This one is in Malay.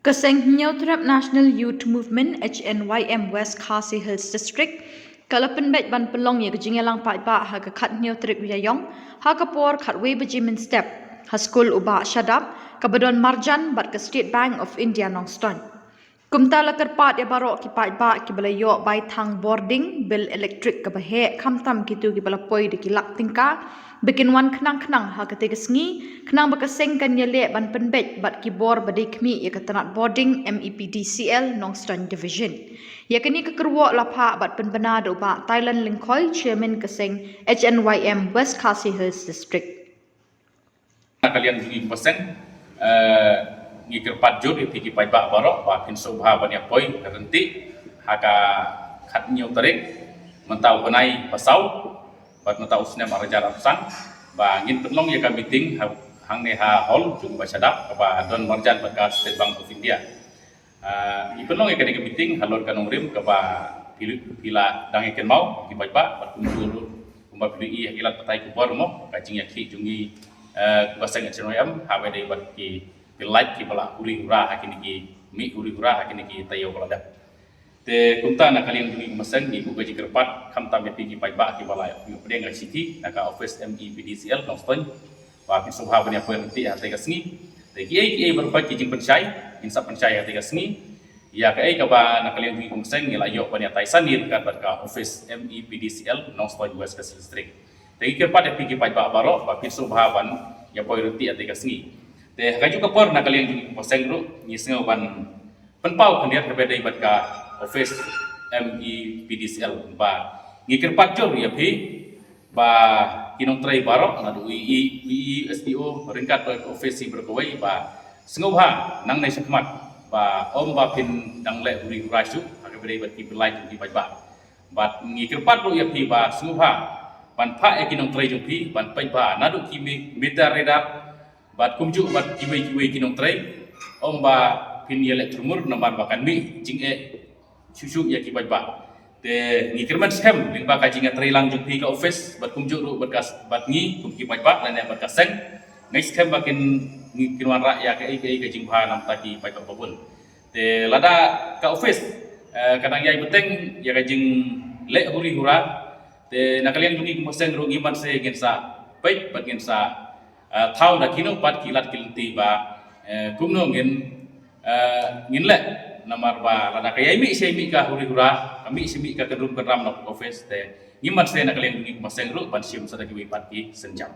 Kaseng Nyautrap National Youth Movement HNYM West Khasi Hills District kalapan bet ban pelong ya gejingelang pa ha ka khat Nyautrap yayong ha ka por khat we bejimin step ha school uba shadap kabadon marjan bat ka State Bank of India Nongston kumta la terpat ya barok ki pa ki balayo bai thang boarding bill electric ka bahe khamtam kitu ki bala poi de ki lak tingka bikin wan khnang ha ka tegas ngi khnang ba ka seng kan yale ban penbet bat ki bor bade khmi ya ka tanat boarding MEPDCL Nongston Division ya kini ka kerwo lapha bat penbana do ba Thailand Lingkhoi chairman ka seng HNYM West Khasi Hills District kalian bunyi pesan ngikir patjur itu ki pai bak barok ba pin sobha banyak poi terhenti haka khatnyo tarik mentau benai pasau bat mentau snem araja ratusan ba ngin penlong ya ka meeting hang ne ha hall jung ba sadap ba don marjan bekas State Bank of India i penlong ya ka meeting halor kanong rim ka ba pila dang iken mau ki pai bak bat kumpul kumba pili ilat patai ku bor mo ka jing ya ki jungi basang HNYM ha ba dei bat ki like ki bala uri hura hakini ki mi uri hura hakini ki tayo bala da te kunta na kalian dumi masang ni buka jikerpat khamta me ki pai ba ki bala yo pedeng ga city naka office MEPDCL Nongston wa ki subha bani apa nanti hate ga sngi te ki ai berpa ki jing pencai insa pencai hate ga sngi ya ka ai ka ba na kalian dumi masang ni la yo bani tai sanir kan ka office MEPDCL Nongston West District te ki kerpat ki pai ba baro wa ki subha ban ya poi nanti hate ga sngi te kaju kapor na kalian jungi poseng ru ni sengaw ban penpau kendiat berbeda ibat ka office MEPDCL ba ngikir patjor ya pi ba kinong tray barok na du SDO ringkat ba office berkawai ba sengaw ha nang nai sakmat ba om ba pin dang le uri rasu aga beda ibat ki belai jungi ba bat ngikir patro ya pi ba sengaw ha ban pa e kinong tray jungi ban pai ba nadu ki meter radar bat kumju bat kiwe kinong tray omba pin yele trumur nambar bakan mi jing susu ya kibat ba te ngikirman scam ling ba ka jing tray lang jung pi ka office bat kumju ru berkas bat ngi kum kibat ba lan bat kaseng next scam bakin ngikirwan ra ya ka jing ba nam tadi pai ka babun te lada ka office kadang yai beteng ya ka jing le huri hura te nakalian jungi kumoseng ru ngiman se gensa pai bat gensa thau da kino pat kilat kilti ba kumno ngin le namar ba lada kaya mi semi ka huri hura kami semi ka kedrum kedram no office te ngimat se na kalian ngi maseng ru pan sium sada ki pat ki senjam